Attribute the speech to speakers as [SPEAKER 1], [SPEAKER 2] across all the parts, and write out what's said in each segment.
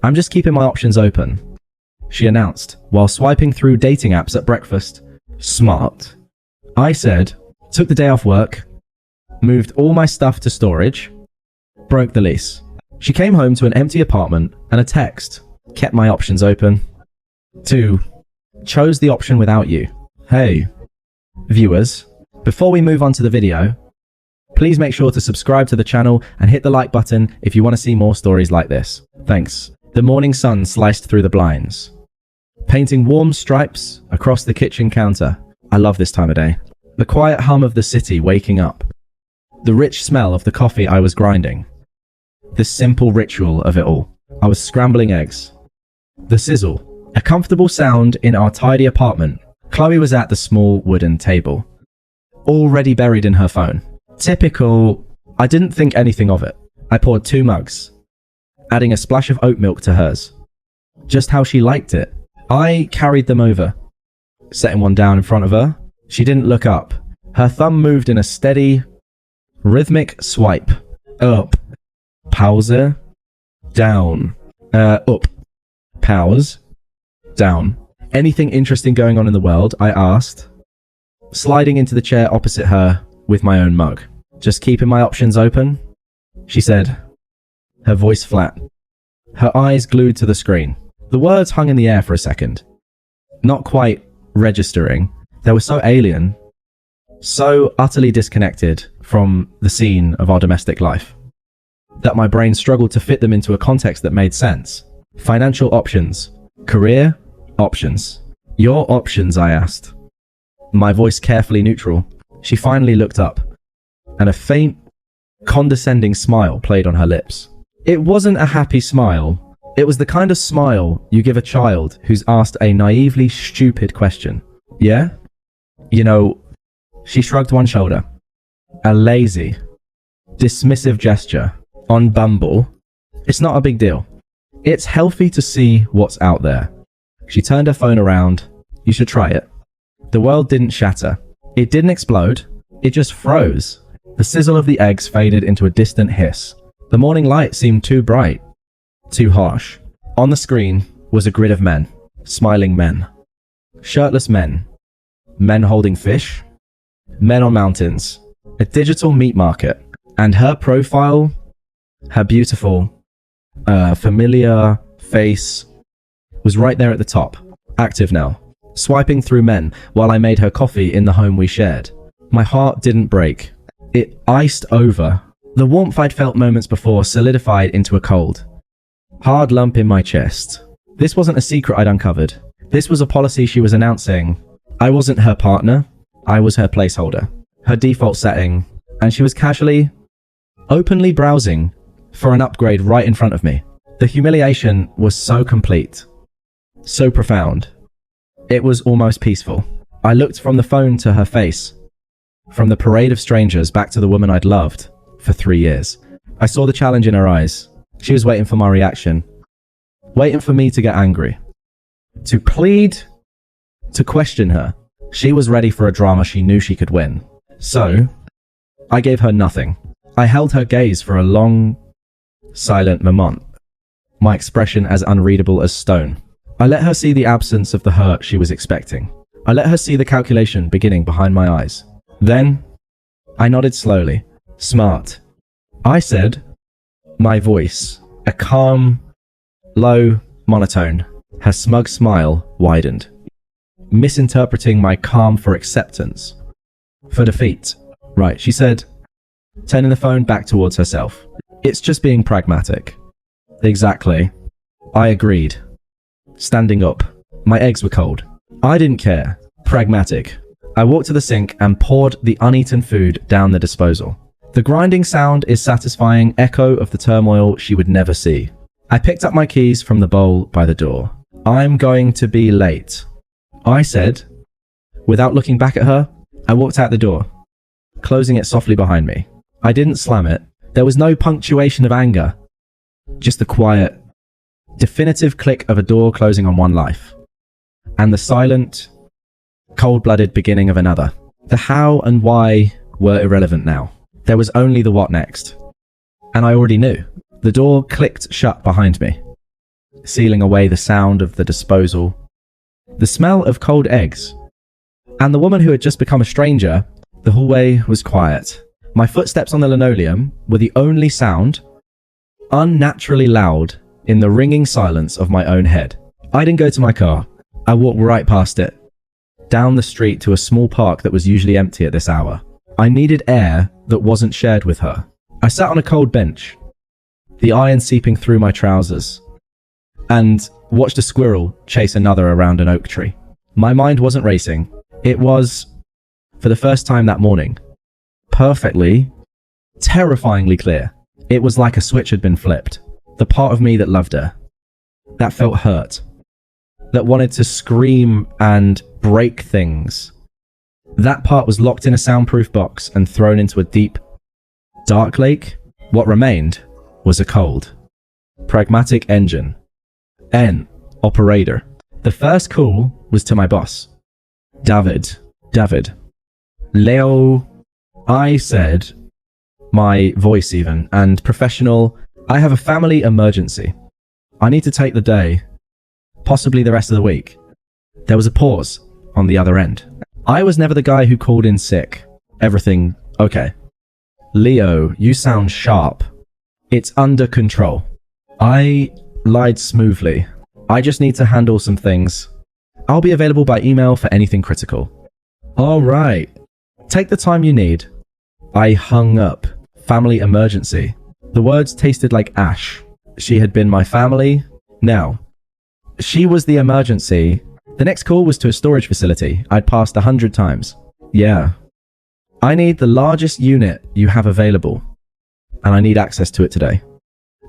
[SPEAKER 1] I'm just keeping my options open, she announced, while swiping through dating apps at breakfast. Smart. I said, took the day off work, moved all my stuff to storage, broke the lease. She came home to an empty apartment and a text. Kept my options open. 2. Chose the option without you. Hey, viewers, before we move on to the video, please make sure to subscribe to the channel and hit the like button if you want to see more stories like this. Thanks. The morning sun sliced through the blinds, painting warm stripes across the kitchen counter. I love this time of day. The quiet hum of the city waking up. The rich smell of the coffee I was grinding. The simple ritual of it all. I was scrambling eggs. The sizzle. A comfortable sound in our tidy apartment. Chloe was at the small wooden table, already buried in her phone. Typical. I didn't think anything of it. I poured 2 mugs, adding a splash of oat milk to hers. Just how she liked it. I carried them over, setting one down in front of her. She didn't look up. Her thumb moved in a steady, rhythmic swipe. Up. Pause. Down. Up. Pause. Down. Anything interesting going on in the world? I asked, sliding into the chair opposite her with my own mug. Just keeping my options open, she said, her voice flat, her eyes glued to the screen. The words hung in the air for a second, not quite registering. They were so alien, so utterly disconnected from the scene of our domestic life, that my brain struggled to fit them into a context that made sense. Financial options. Career options. Your options, I asked, my voice carefully neutral. She finally looked up, and a faint, condescending smile played on her lips. It wasn't a happy smile. It was the kind of smile you give a child who's asked a naively stupid question. Yeah? You know, she shrugged one shoulder. A lazy, dismissive gesture. On Bumble, it's not a big deal. It's healthy to see what's out there. She turned her phone around. You should try it. The world didn't shatter. It didn't explode. It just froze. The sizzle of the eggs faded into a distant hiss. The morning light seemed too bright, too harsh. On the screen was a grid of men. Smiling men. Shirtless men. Men holding fish. Men on mountains. A digital meat market. And her profile, her beautiful, familiar face was right there at the top. Active now. Swiping through men while I made her coffee in the home we shared. My heart didn't break. It iced over. The warmth I'd felt moments before solidified into a cold, hard lump in my chest. This wasn't a secret I'd uncovered. This was a policy she was announcing. I wasn't her partner. I was her placeholder. Her default setting. And she was casually, openly browsing for an upgrade right in front of me. The humiliation was so complete. So profound. It was almost peaceful. I looked from the phone to her face. From the parade of strangers back to the woman I'd loved for 3 years. I saw the challenge in her eyes. She was waiting for my reaction. Waiting for me to get angry. To plead. To question her. She was ready for a drama she knew she could win. So, I gave her nothing. I held her gaze for a long, silent moment. My expression as unreadable as stone. I let her see the absence of the hurt she was expecting. I let her see the calculation beginning behind my eyes. Then, I nodded slowly. Smart. I said, my voice, a calm, low monotone. Her smug smile widened, misinterpreting my calm for acceptance. For defeat. Right, she said, turning the phone back towards herself. It's just being pragmatic. Exactly. I agreed. Standing up. My eggs were cold. I didn't care. Pragmatic. I walked to the sink and poured the uneaten food down the disposal. The grinding sound is satisfying echo of the turmoil she would never see. I picked up my keys from the bowl by the door. I'm going to be late, I said. Without looking back at her, I walked out the door, closing it softly behind me. I didn't slam it. There was no punctuation of anger. Just the quiet, definitive click of a door closing on one life. And the silent, cold-blooded beginning of another. The how and why were irrelevant now. There was only the what next. And I already knew. The door clicked shut behind me. sealing away the sound of the disposal, the smell of cold eggs, and the woman who had just become a stranger. The hallway was quiet. My footsteps on the linoleum were the only sound, unnaturally loud in the ringing silence of my own head. I didn't go to my car. I walked right past it, down the street to a small park that was usually empty at this hour. I needed air that wasn't shared with her. I sat on a cold bench, the iron seeping through my trousers, and watched a squirrel chase another around an oak tree. My mind wasn't racing. It was, for the first time that morning, perfectly, terrifyingly clear. It was like a switch had been flipped. The part of me that loved her, that felt hurt, that wanted to scream and break things, that part was locked in a soundproof box and thrown into a deep, dark lake. What remained was a cold, pragmatic engine. N. Operator. The first call was to my boss. David. Leo. I said, my voice even, and professional, I have a family emergency. I need to take the day, possibly the rest of the week. There was a pause on the other end. I was never the guy who called in sick. Everything okay. Leo, you sound sharp. It's under control. I lied smoothly. I just need to handle some things. I'll be available by email for anything critical. All right. Take the time you need. I hung up. Family emergency. The words tasted like ash. She had been my family. Now, she was the emergency. The next call was to a storage facility I'd passed 100 times. Yeah. I need the largest unit you have available, and I need access to it today.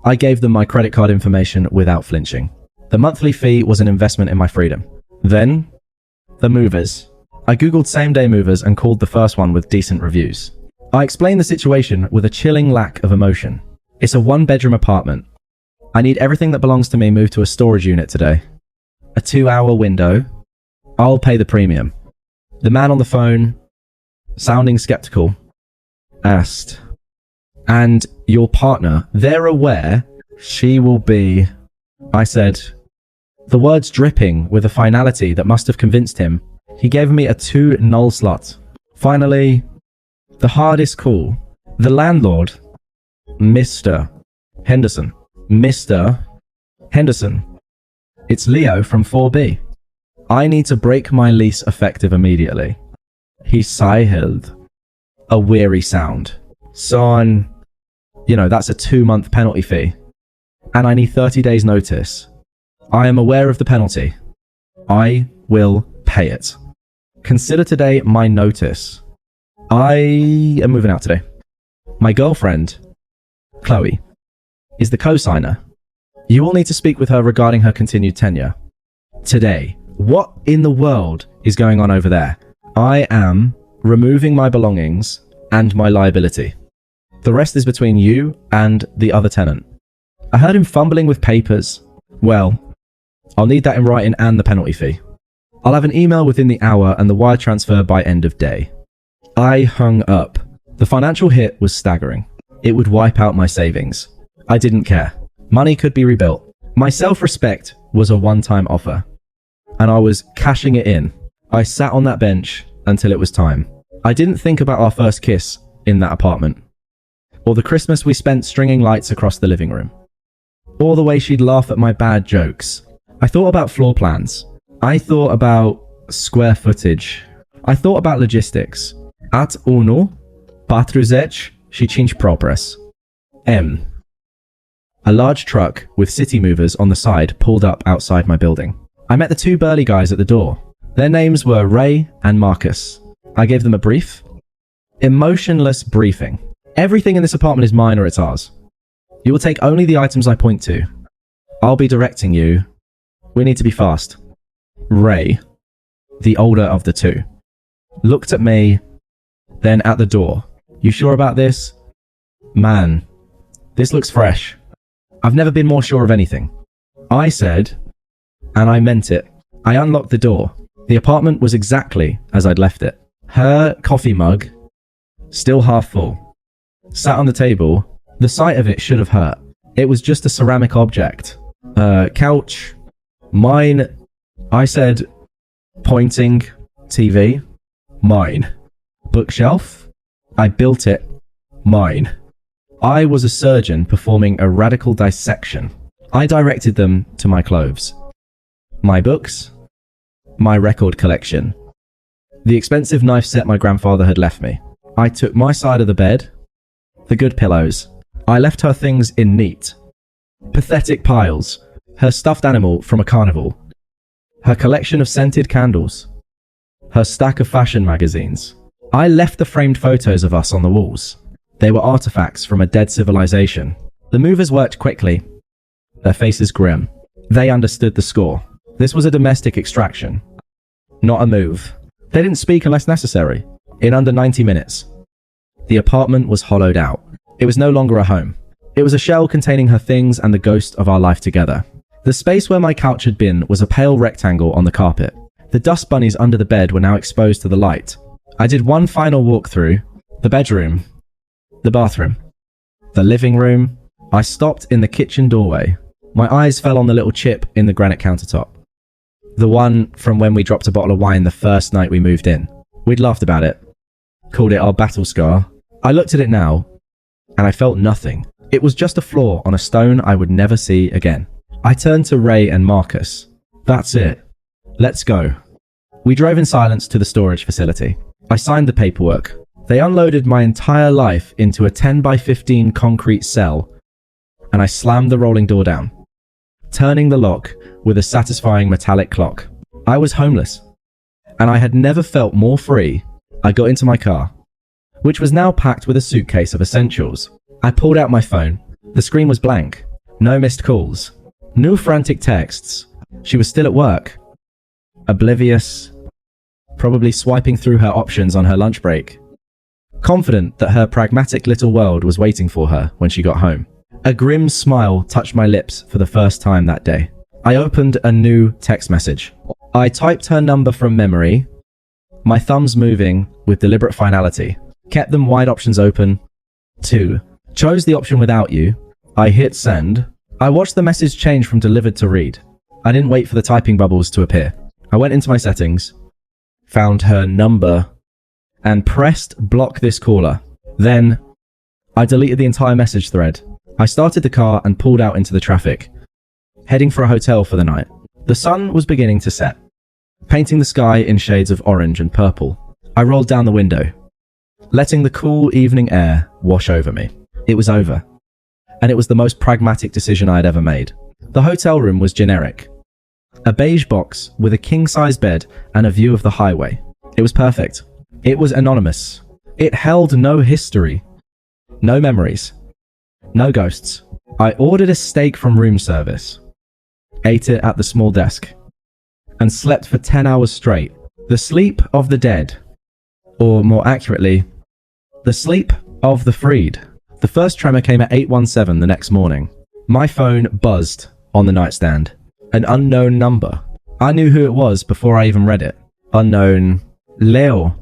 [SPEAKER 1] I gave them my credit card information without flinching. The monthly fee was an investment in my freedom. Then, the movers. I googled same-day movers and called the first one with decent reviews. I explained the situation with a chilling lack of emotion. It's a one-bedroom apartment. I need everything that belongs to me moved to a storage unit today. A 2-hour window. I'll pay the premium. The man on the phone, sounding skeptical, asked, and your partner, they're aware she will be... I said, the words dripping with a finality that must have convinced him. He gave me a 2 null slot. Finally, the hardest call. The landlord, Mr. Henderson. Mr. Henderson. It's Leo from 4B. I need to break my lease effective immediately. He sighed, a weary sound. Son, that's a 2-month penalty fee. And I need 30 days notice. I am aware of the penalty. I will pay it. Consider today my notice. I am moving out today. My girlfriend, Chloe, is the co-signer. You will need to speak with her regarding her continued tenure. Today. What in the world is going on over there? I am removing my belongings and my liability. The rest is between you and the other tenant. I heard him fumbling with papers. Well, I'll need that in writing and the penalty fee. I'll have an email within the hour and the wire transfer by end of day. I hung up. The financial hit was staggering. It would wipe out my savings. I didn't care. Money could be rebuilt. My self-respect was a one-time offer, and I was cashing it in. I sat on that bench until it was time. I didn't think about our first kiss in that apartment, or the Christmas we spent stringing lights across the living room, or the way she'd laugh at my bad jokes. I thought about floor plans. I thought about square footage. I thought about logistics. At 1, 45 progress. M. A large truck with city movers on the side pulled up outside my building. I met the 2 burly guys at the door. Their names were Ray and Marcus. I gave them a brief, emotionless briefing. Everything in this apartment is mine or it's ours. You will take only the items I point to. I'll be directing you. We need to be fast. Ray, the older of the 2, looked at me, then at the door. You sure about this? Man, this looks fresh. I've never been more sure of anything. I said, and I meant it. I unlocked the door. The apartment was exactly as I'd left it. Her coffee mug, still half full, sat on the table. The sight of it should have hurt. It was just a ceramic object. Couch. Mine. I said, pointing. TV. Mine. Bookshelf. I built it. Mine. I was a surgeon performing a radical dissection. I directed them to my clothes. My books. My record collection. The expensive knife set my grandfather had left me. I took my side of the bed. The good pillows. I left her things in neat, pathetic piles. Her stuffed animal from a carnival. Her collection of scented candles. Her stack of fashion magazines. I left the framed photos of us on the walls. They were artifacts from a dead civilization. The movers worked quickly. Their faces grim. They understood the score. This was a domestic extraction, not a move. They didn't speak unless necessary. In under 90 minutes, the apartment was hollowed out. It was no longer a home. It was a shell containing her things and the ghost of our life together. The space where my couch had been was a pale rectangle on the carpet. The dust bunnies under the bed were now exposed to the light. I did one final walk through the bedroom, the bathroom, the living room. I stopped in the kitchen doorway. My eyes fell on the little chip in the granite countertop. The one from when we dropped a bottle of wine the first night we moved in. We'd laughed about it, called it our battle scar. I looked at it now, and I felt nothing. It was just a flaw on a stone I would never see again. I turned to Ray and Marcus. That's it. Let's go. We drove in silence to the storage facility. I signed the paperwork. They unloaded my entire life into a 10 by 15 concrete cell, and I slammed the rolling door down, turning the lock with a satisfying metallic clock. I was homeless, and I had never felt more free. I got into my car, which was now packed with a suitcase of essentials. I pulled out my phone. The screen was blank. No missed calls. No frantic texts. She was still at work. Oblivious. Probably swiping through her options on her lunch break. Confident that her pragmatic little world was waiting for her when she got home. A grim smile touched my lips for the first time that day. I opened a new text message. I typed her number from memory, my thumbs moving with deliberate finality. Kept them wide options open. 2. Chose the option without you. I hit send. I watched the message change from delivered to read. I didn't wait for the typing bubbles to appear. I went into my settings, found her number, and pressed block this caller. Then, I deleted the entire message thread. I started the car and pulled out into the traffic, heading for a hotel for the night. The sun was beginning to set, painting the sky in shades of orange and purple. I rolled down the window, letting the cool evening air wash over me. It was over, and it was the most pragmatic decision I had ever made. The hotel room was generic. A beige box with a king-size bed and a view of the highway. It was perfect. It was anonymous. It held no history, no memories, no ghosts. I ordered a steak from room service, ate it at the small desk, and slept for 10 hours straight. The sleep of the dead, or more accurately, the sleep of the freed. The first tremor came at 8:17 the next morning. My phone buzzed on the nightstand. An unknown number. I knew who it was before I even read it. Unknown. Leo.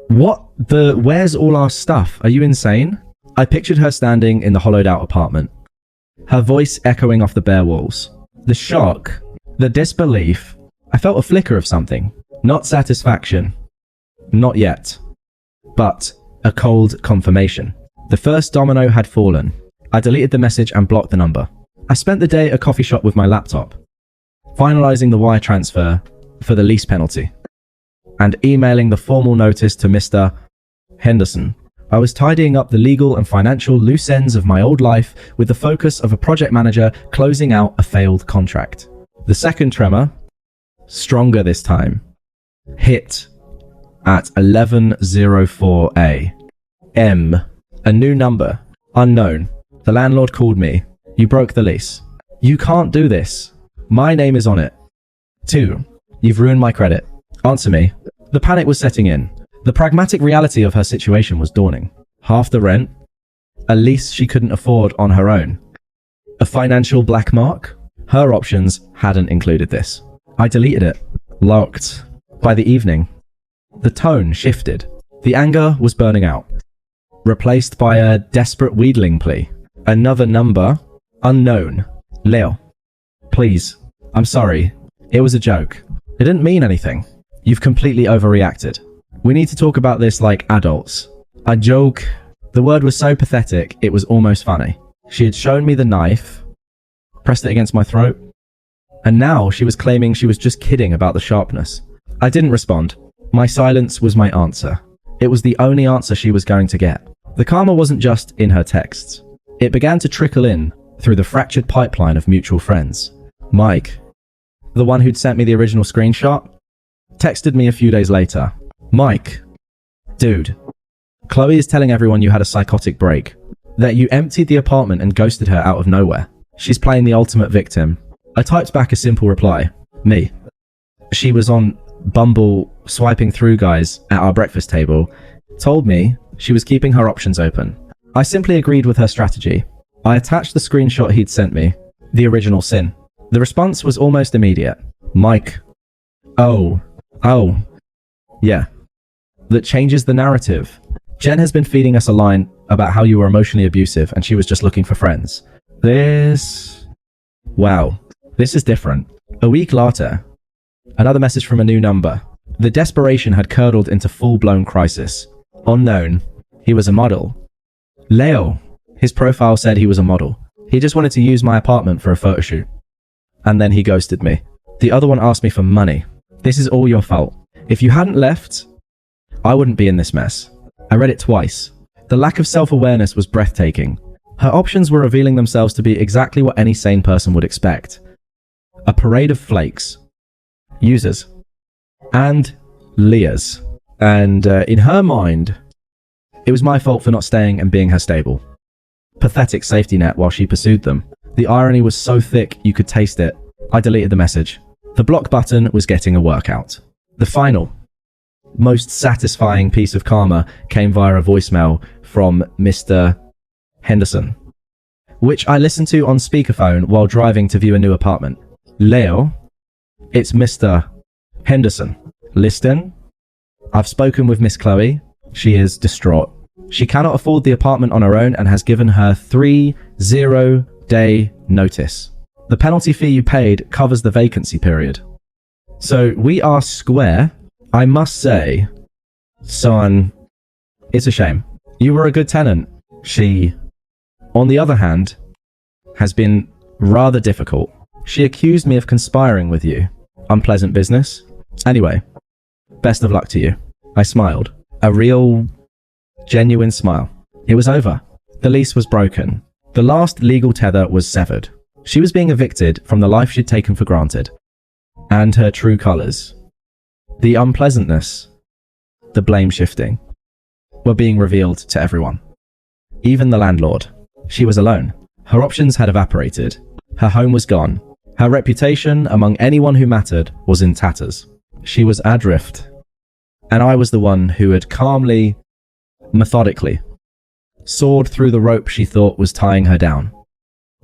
[SPEAKER 1] Where's all our stuff? Are you insane? I pictured her standing in the hollowed out apartment, her voice echoing off the bare walls. The shock, the disbelief. I felt a flicker of something. Not satisfaction. Not yet. But a cold confirmation. The first domino had fallen. I deleted the message and blocked the number. I spent the day at a coffee shop with my laptop, finalizing the wire transfer for the lease penalty, and emailing the formal notice to Mr. Henderson. I was tidying up the legal and financial loose ends of my old life with the focus of a project manager closing out a failed contract. The second tremor, stronger this time, hit at 11:04 a.m. A new number, unknown. The landlord called me. You broke the lease. You can't do this. My name is on it. 2. You've ruined my credit. Answer me. The panic was setting in. The pragmatic reality of her situation was dawning. Half the rent. A lease she couldn't afford on her own. A financial black mark. Her options hadn't included this. I deleted it. Locked. By the evening, the tone shifted. The anger was burning out, replaced by a desperate wheedling plea. Another number. Unknown. Leo. Please. I'm sorry. It was a joke. It didn't mean anything. You've completely overreacted. We need to talk about this like adults. A joke. The word was so pathetic, it was almost funny. She had shown me the knife, pressed it against my throat, and now she was claiming she was just kidding about the sharpness. I didn't respond. My silence was my answer. It was the only answer she was going to get. The karma wasn't just in her texts. It began to trickle in through the fractured pipeline of mutual friends. Mike, the one who'd sent me the original screenshot, texted me a few days later. Mike, dude, Chloe is telling everyone you had a psychotic break, that you emptied the apartment and ghosted her out of nowhere. She's playing the ultimate victim. I typed back a simple reply. Me. She was on Bumble swiping through guys at our breakfast table, told me she was keeping her options open. I simply agreed with her strategy. I attached the screenshot he'd sent me, the original sin. The response was almost immediate. Mike. Oh. Yeah. That changes the narrative. Jen has been feeding us a line about how you were emotionally abusive and she was just looking for friends. Wow. This is different. A week later, another message from a new number. The desperation had curdled into full-blown crisis. Unknown. He was a model. Leo. His profile said he was a model. He just wanted to use my apartment for a photo shoot. And then he ghosted me. The other one asked me for money. This is all your fault. If you hadn't left, I wouldn't be in this mess. I read it twice. The lack of self-awareness was breathtaking. Her options were revealing themselves to be exactly what any sane person would expect. A parade of flakes. Users. And Leahs. And in her mind, it was my fault for not staying and being her stable. Pathetic safety net while she pursued them. The irony was so thick you could taste it. I deleted the message. The block button was getting a workout. The final, most satisfying piece of karma came via a voicemail from Mr. Henderson, which I listened to on speakerphone while driving to view a new apartment. Leo, it's Mr. Henderson. Listen, I've spoken with Miss Chloe. She is distraught. She cannot afford the apartment on her own and has given her 30-day notice. The penalty fee you paid covers the vacancy period. So we are square. I must say, son, it's a shame. You were a good tenant. She, on the other hand, has been rather difficult. She accused me of conspiring with you. Unpleasant business. Anyway, best of luck to you. I smiled. A real, genuine smile. It was over. The lease was broken. The last legal tether was severed. She was being evicted from the life she'd taken for granted. And her true colours. The unpleasantness, the blame shifting, were being revealed to everyone. Even the landlord. She was alone. Her options had evaporated. Her home was gone. Her reputation among anyone who mattered was in tatters. She was adrift. And I was the one who had calmly, methodically, sawed through the rope she thought was tying her down,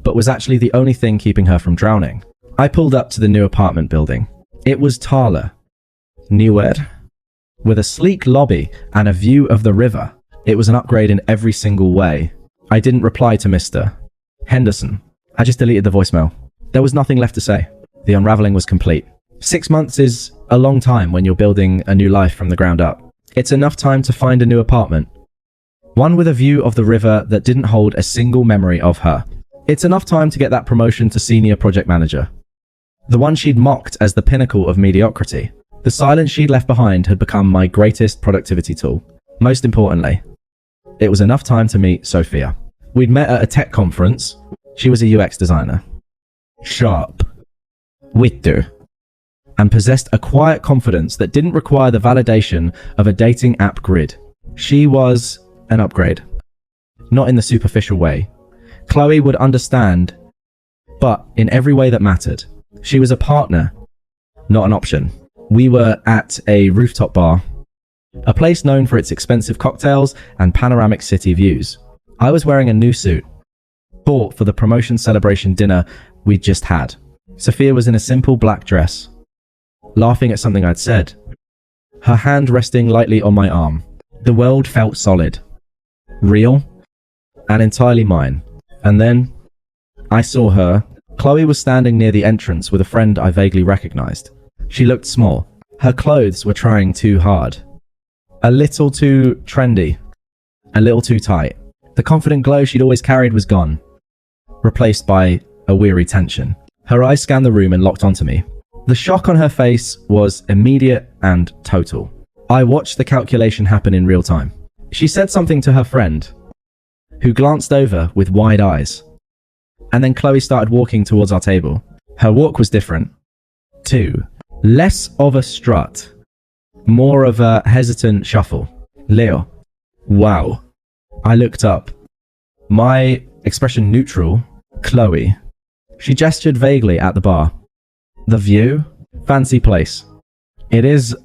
[SPEAKER 1] but was actually the only thing keeping her from drowning. I pulled up to the new apartment building. It was taller, newer, with a sleek lobby and a view of the river. It was an upgrade in every single way. I didn't reply to Mr. Henderson. I just deleted the voicemail. There was nothing left to say. The unraveling was complete. 6 months is a long time when you're building a new life from the ground up. It's enough time to find a new apartment. One with a view of the river that didn't hold a single memory of her. It's enough time to get that promotion to senior project manager. The one she'd mocked as the pinnacle of mediocrity. The silence she'd left behind had become my greatest productivity tool. Most importantly, it was enough time to meet Sophia. We'd met at a tech conference. She was a UX designer. Sharp. Witty. And possessed a quiet confidence that didn't require the validation of a dating app grid. She was an upgrade. Not in the superficial way. Chloe would understand, but in every way that mattered. She was a partner, not an option. We were at a rooftop bar, a place known for its expensive cocktails and panoramic city views. I was wearing a new suit, bought for the promotion celebration dinner we'd just had. Sophia was in a simple black dress, laughing at something I'd said, her hand resting lightly on my arm. The world felt solid, real, and entirely mine. And then I saw her Chloe was standing near the entrance with a friend I vaguely recognized. She looked small. Her clothes were trying too hard. A little too trendy. A little too tight. The confident glow she'd always carried was gone, replaced by a weary tension. Her eyes scanned the room and locked onto me. The shock on her face was immediate and total. I watched the calculation happen in real time. She said something to her friend, who glanced over with wide eyes. And then Chloe started walking towards our table. Her walk was different, too. Less of a strut, more of a hesitant shuffle. Leo. Wow. I looked up. My expression neutral. Chloe. She gestured vaguely at the bar. The view? Fancy place. It is.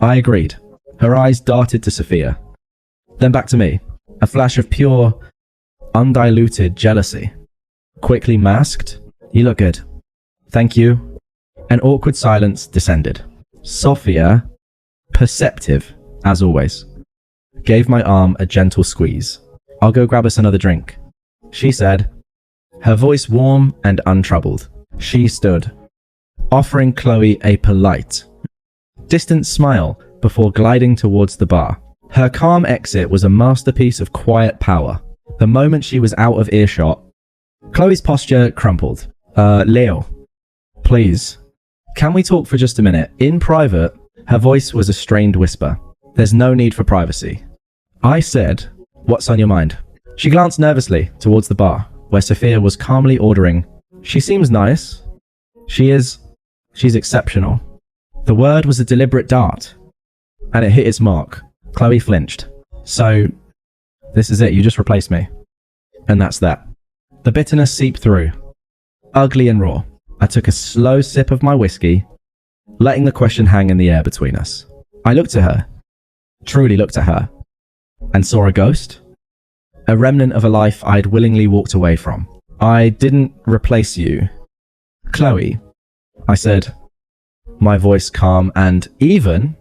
[SPEAKER 1] I agreed. Her eyes darted to Sophia. Then back to me. A flash of pure, undiluted jealousy. Quickly masked. You look good. Thank you. An awkward silence descended. Sophia, perceptive, as always, gave my arm a gentle squeeze. I'll go grab us another drink, she said, her voice warm and untroubled. She stood, offering Chloe a polite, distant smile before gliding towards the bar. Her calm exit was a masterpiece of quiet power. The moment she was out of earshot, Chloe's posture crumpled. Leo, please, can we talk for just a minute? In private, her voice was a strained whisper. There's no need for privacy. I said, what's on your mind? She glanced nervously towards the bar, where Sophia was calmly ordering. She seems nice. She's exceptional. The word was a deliberate dart, and it hit its mark. Chloe flinched. So, this is it, you just replaced me. And that's that. The bitterness seeped through, ugly and raw. I took a slow sip of my whiskey, letting the question hang in the air between us. I looked at her, truly looked at her, and saw a ghost. A remnant of a life I'd willingly walked away from. I didn't replace you, Chloe, I said, my voice calm and even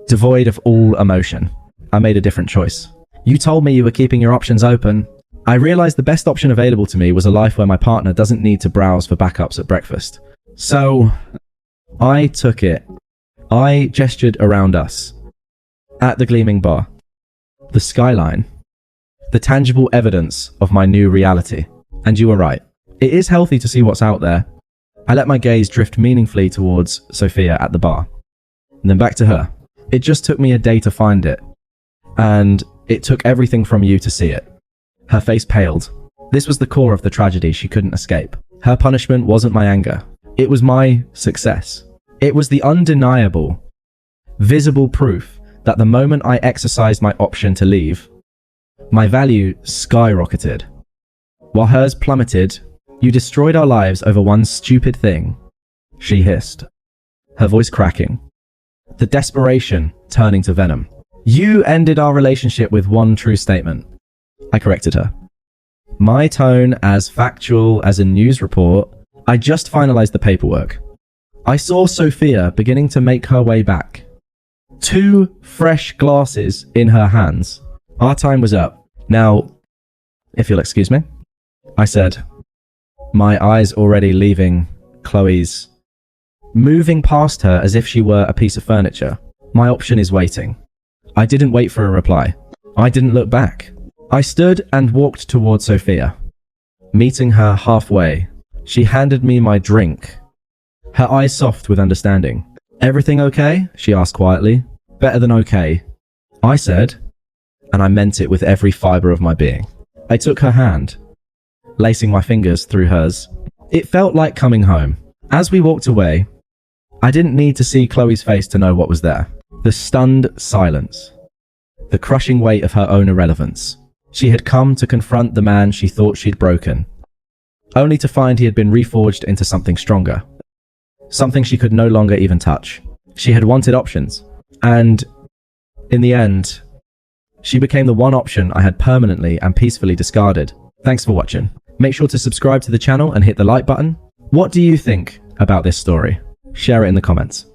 [SPEAKER 1] devoid of all emotion. I made a different choice. You told me you were keeping your options open. I realized the best option available to me was a life where my partner doesn't need to browse for backups at breakfast. So, I took it. I gestured around us. At the gleaming bar. The skyline. The tangible evidence of my new reality. And you were right. It is healthy to see what's out there. I let my gaze drift meaningfully towards Sophia at the bar. And then back to her. It just took me a day to find it. And it took everything from you to see it. Her face paled. This was the core of the tragedy she couldn't escape. Her punishment wasn't my anger. It was my success. It was the undeniable, visible proof that the moment I exercised my option to leave, my value skyrocketed. While hers plummeted, you destroyed our lives over one stupid thing, she hissed, her voice cracking, the desperation turning to venom. You ended our relationship with one true statement. I corrected her. My tone as factual as a news report. I just finalized the paperwork. I saw Sophia beginning to make her way back. 2 fresh glasses in her hands. Our time was up. Now, if you'll excuse me, I said, my eyes already leaving Chloe's, moving past her as if she were a piece of furniture. My option is waiting. I didn't wait for a reply. I didn't look back. I stood and walked toward Sophia. Meeting her halfway, she handed me my drink, her eyes soft with understanding. Everything okay? She asked quietly. Better than okay, I said, and I meant it with every fiber of my being. I took her hand, lacing my fingers through hers. It felt like coming home. As we walked away, I didn't need to see Chloe's face to know what was there. The stunned silence, the crushing weight of her own irrelevance. She had come to confront the man she thought she'd broken, only to find he had been reforged into something stronger, something she could no longer even touch. She had wanted options, and in the end, she became the one option I had permanently and peacefully discarded. Thanks for watching. Make sure to subscribe to the channel and hit the like button. What do you think about this story? Share it in the comments.